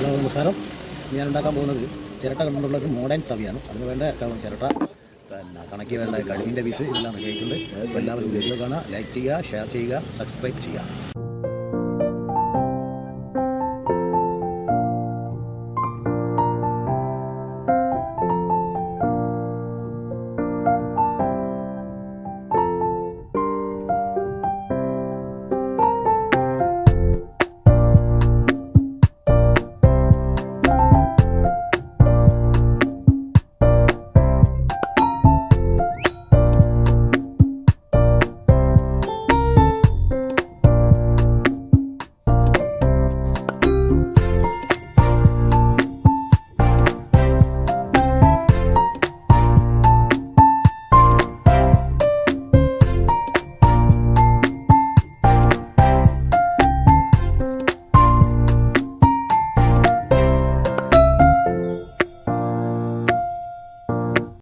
നമസ്കാരം. ഞാൻ ഉണ്ടാക്കാൻ പോകുന്നത് ചിരട്ട കൊണ്ടുള്ള ഒരു മോഡേൺ തവിയാണ്. അതിന് വേണ്ട ചിരട്ട, പിന്നെ കണക്കി വേണ്ട കഴുകിൻ്റെ പീസ് ഇതെല്ലാം റെഡി ആയിട്ടുണ്ട്. അപ്പോൾ എല്ലാവരും വീഡിയോ കാണുക, ലൈക്ക് ചെയ്യുക, ഷെയർ ചെയ്യുക, സബ്സ്ക്രൈബ് ചെയ്യുക.